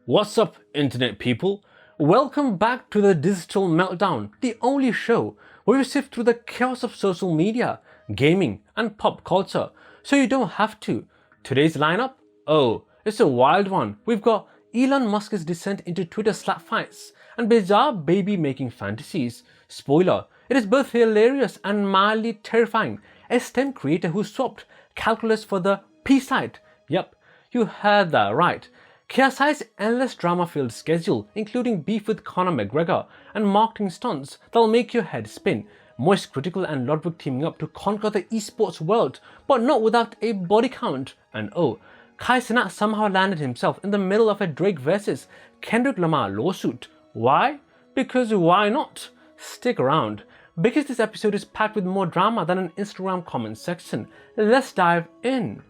What's up, internet people? Welcome back to the Digital Meltdown, the only show where we sift through the chaos of social media, gaming, and pop culture, so you don't have to. Today's lineup? Oh, it's a wild one. We've got Elon Musk's descent into Twitter slap fights and bizarre baby-making fantasies. Spoiler, it is both hilarious and mildly terrifying. A STEM creator who swapped calculus for the P-site. Yep, you heard that right. KSI's endless drama-filled schedule, including beef with Conor McGregor and marketing stunts that'll make your head spin. Moist Critical and Ludwig teaming up to conquer the esports world, but not without a body count. And oh, Cenat somehow landed himself in the middle of a Drake vs Kendrick Lamar lawsuit. Why? Because why not? Stick around, because this episode is packed with more drama than an Instagram comment section. Let's dive in.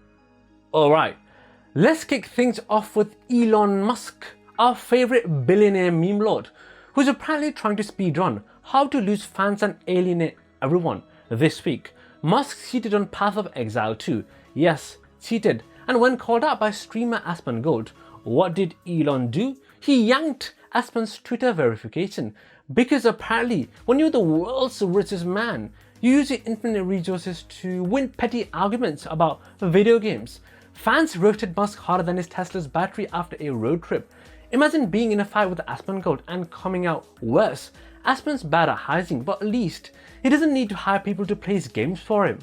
Alright. Let's kick things off with Elon Musk, our favourite billionaire meme lord, who's apparently trying to speedrun how to lose fans and alienate everyone. This week, Musk cheated on Path of Exile 2. Yes, cheated. And when called out by streamer Aspen Gold, what did Elon do? He yanked Aspen's Twitter verification, because apparently when you're the world's richest man, you use your infinite resources to win petty arguments about video games. Fans roasted Musk harder than his Tesla's battery after a road trip. Imagine being in a fight with Aspen Gold and coming out worse. Aspen's bad at hiding, but at least he doesn't need to hire people to play his games for him.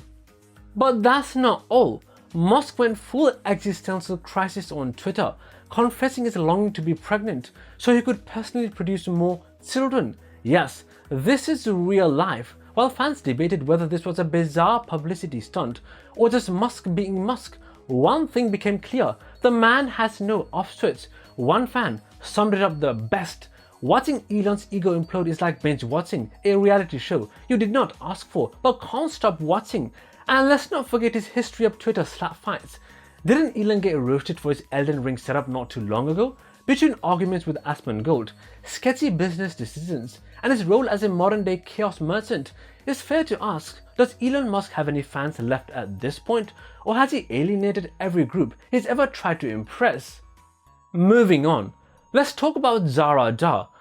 But that's not all. Musk went full existential crisis on Twitter, confessing his longing to be pregnant so he could personally produce more children. Yes, this is real life. While fans debated whether this was a bizarre publicity stunt or just Musk being Musk, one thing became clear: the man has no off switch. One fan summed it up the best: watching Elon's ego implode is like binge watching a reality show you did not ask for but can't stop watching. And let's not forget his history of Twitter slap fights. Didn't Elon get roasted for his Elden Ring setup not too long ago? Between arguments with Aspen Gold, sketchy business decisions, and his role as a modern-day chaos merchant, it's fair to ask, does Elon Musk have any fans left at this point, or has he alienated every group he's ever tried to impress? Moving on, let's talk about Zara,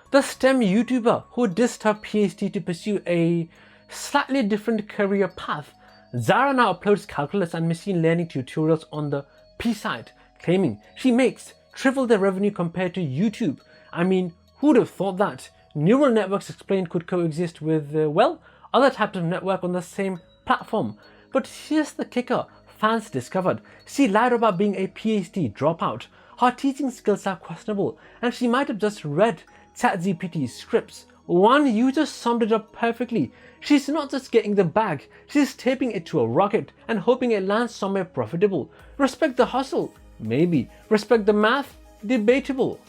the STEM YouTuber who dissed her PhD to pursue a slightly different career path. Zara now uploads calculus and machine learning tutorials on the P-site, claiming she makes triple the revenue compared to YouTube. I mean, who'd have thought that? Neural networks explained could coexist with, other types of network on the same platform. But here's the kicker: fans discovered she lied about being a PhD dropout. Her teaching skills are questionable, and she might have just read ChatGPT's scripts. One user summed it up perfectly: she's not just getting the bag, she's taping it to a rocket and hoping it lands somewhere profitable. Respect the hustle? Maybe. Respect the math? Debatable.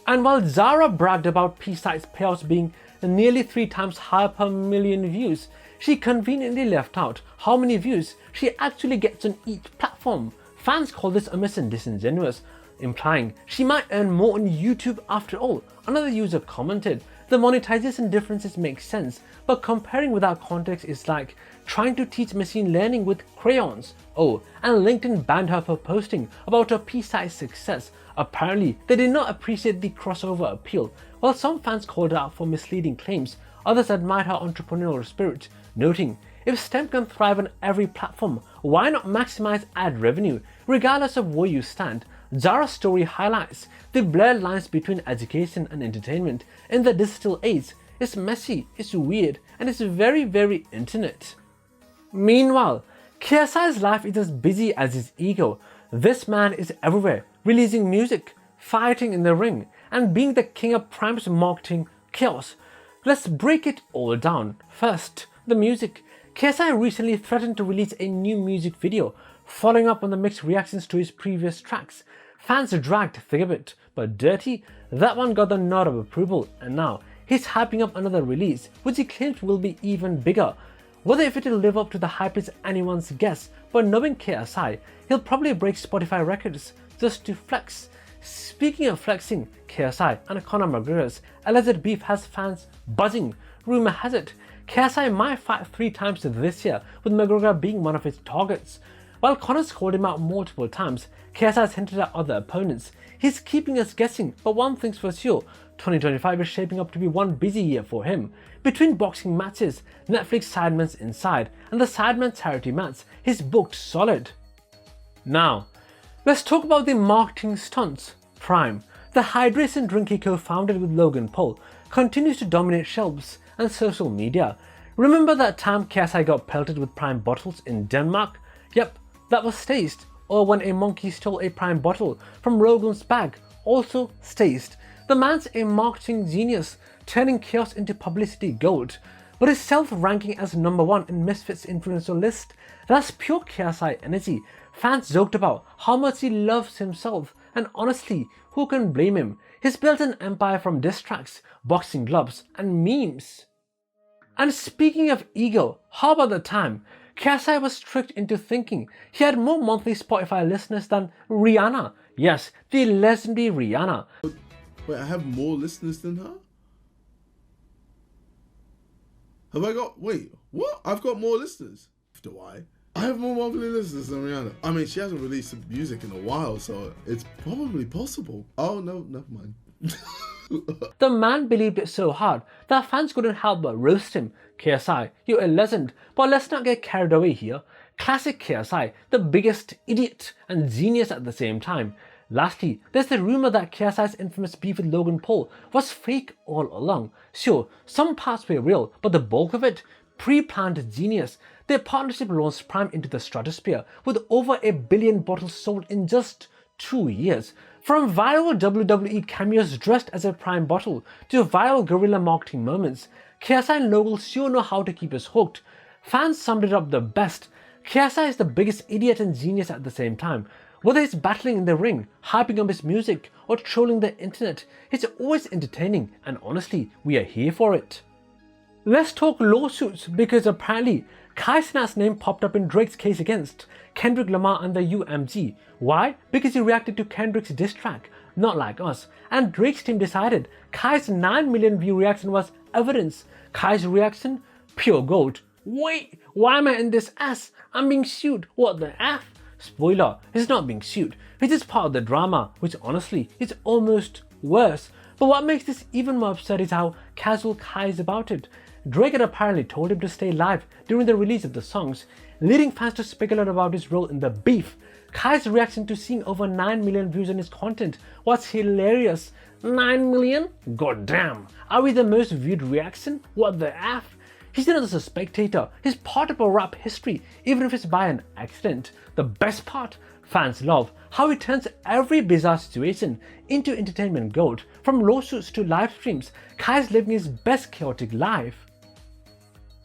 And while Zara bragged about P-site's payouts being nearly 3 times higher per million views, she conveniently left out how many views she actually gets on each platform. Fans call this amiss and disingenuous, implying she might earn more on YouTube after all. Another user commented, the monetization differences make sense, but comparing without context is like trying to teach machine learning with crayons. Oh, and LinkedIn banned her for posting about her P-site success. Apparently, they did not appreciate the crossover appeal. While some fans called her out for misleading claims, others admired her entrepreneurial spirit, noting, if STEM can thrive on every platform, why not maximize ad revenue, regardless of where you stand? Zara's story highlights the blurred lines between education and entertainment in the digital age. It's messy, it's weird, and it's very, very intimate. Meanwhile, KSI's life is as busy as his ego. This man is everywhere, releasing music, fighting in the ring, and being the king of Prime's marketing chaos. Let's break it all down. First, the music. KSI recently threatened to release a new music video, following up on the mixed reactions to his previous tracks. Fans dragged Thigabit, but Dirty, that one got the nod of approval, and now he's hyping up another release, which he claims will be even bigger. Whether if it'll live up to the hype is anyone's guess, but knowing KSI, he'll probably break Spotify records just to flex. Speaking of flexing, KSI and Conor McGregor's alleged beef has fans buzzing. Rumour has it, KSI might fight 3 times this year, with McGregor being one of his targets. While Connor's called him out multiple times, KSI has hinted at other opponents. He's keeping us guessing, but one thing's for sure, 2025 is shaping up to be one busy year for him. Between boxing matches, Netflix Sidemen's Inside, and the Sidemen charity mats, he's booked solid. Now, let's talk about the marketing stunts. Prime, the hydration drink he co-founded with Logan Paul, continues to dominate shelves and social media. Remember that time KSI got pelted with Prime bottles in Denmark? Yep, that was staged. Or when a monkey stole a Prime bottle from Rogan's bag, also staged. The man's a marketing genius, turning chaos into publicity gold. But his self-ranking as #1 in Misfits influencer list, that's pure KSI energy. Fans joked about how much he loves himself, and honestly, who can blame him? He's built an empire from diss tracks, boxing gloves, and memes. And speaking of ego, how about the time KSI was tricked into thinking he had more monthly Spotify listeners than Rihanna? Yes, the legendary Rihanna. Wait, I have more listeners than her? Have I got... Wait, what? I've got more listeners? Do I? I have more monthly listeners than Rihanna. I mean, she hasn't released some music in a while, so it's probably possible. Oh, no, never mind. The man believed it so hard that fans couldn't help but roast him. KSI, you're a legend, but let's not get carried away here. Classic KSI, the biggest idiot and genius at the same time. Lastly, there's the rumour that KSI's infamous beef with Logan Paul was fake all along. Sure, some parts were real, but the bulk of it, pre-planned genius. Their partnership launched Prime into the stratosphere with over 1 billion bottles sold in just 2 years. From viral WWE cameos dressed as a Prime bottle to viral guerrilla marketing moments, KSI and Logan sure know how to keep us hooked. Fans summed it up the best. KSI is the biggest idiot and genius at the same time. Whether it's battling in the ring, hyping up his music, or trolling the internet, it's always entertaining, and honestly, we are here for it. Let's talk lawsuits, because apparently Cenat's name popped up in Drake's case against Kendrick Lamar and the UMG. Why? Because he reacted to Kendrick's diss track, not like us, and Drake's team decided Kai's 9 million view reaction was evidence. Kai's reaction? Pure gold. Wait, why am I in this ass? I'm being sued. What the F? Spoiler, he's not being sued. He's just part of the drama, which honestly is almost worse. But what makes this even more upset is how casual Kai is about it. Drake had apparently told him to stay live during the release of the songs, leading fans to speculate about his role in the beef. Kai's reaction to seeing over 9 million views on his content was hilarious. 9 million? God damn, are we the most viewed reaction? What the F? He's not just a spectator, he's part of our rap history, even if it's by an accident. The best part? Fans love how he turns every bizarre situation into entertainment gold. From lawsuits to live streams, Kai's living his best chaotic life.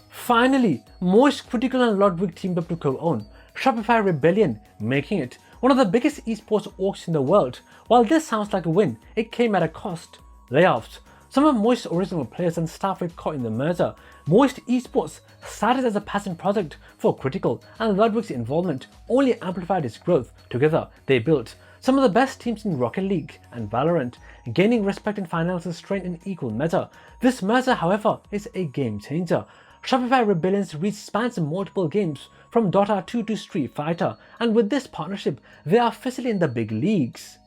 Finally, Moist, Critical and Ludwig teamed up to co-own Shopify Rebellion, making it one of the biggest esports orgs in the world. While this sounds like a win, it came at a cost. Layoffs. Some of Moist's original players and staff were caught in the merger. Moist Esports started as a passion project for Critical, and Ludwig's involvement only amplified its growth. Together, they built some of the best teams in Rocket League and Valorant, gaining respect and financial strength in equal measure. This merger, however, is a game changer. Shopify Rebellion's reach spans multiple games, from Dota 2 to Street Fighter, and with this partnership, they are officially in the big leagues.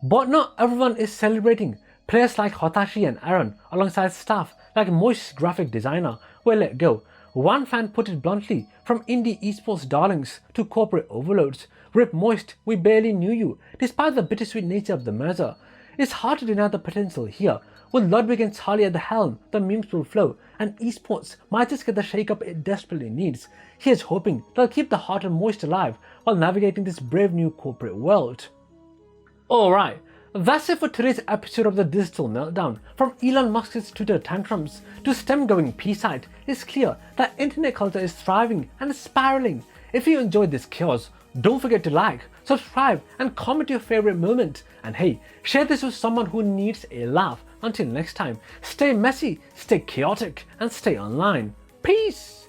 But not everyone is celebrating. Players like Hotashi and Aaron, alongside staff like Moist's graphic designer, were let go. One fan put it bluntly, from indie esports darlings to corporate overloads. Rip Moist, we barely knew you. Despite the bittersweet nature of the merger, it's hard to deny the potential here. With Ludwig and Charlie at the helm, the memes will flow, and esports might just get the shake-up it desperately needs. Here's hoping they'll keep the heart of Moist alive while navigating this brave new corporate world. Alright, that's it for today's episode of the Digital Meltdown. From Elon Musk's Twitter tantrums to STEM-going P-side, it's clear that internet culture is thriving and spiraling. If you enjoyed this chaos, don't forget to like, subscribe and comment your favorite moment. And hey, share this with someone who needs a laugh. Until next time, stay messy, stay chaotic and stay online. Peace!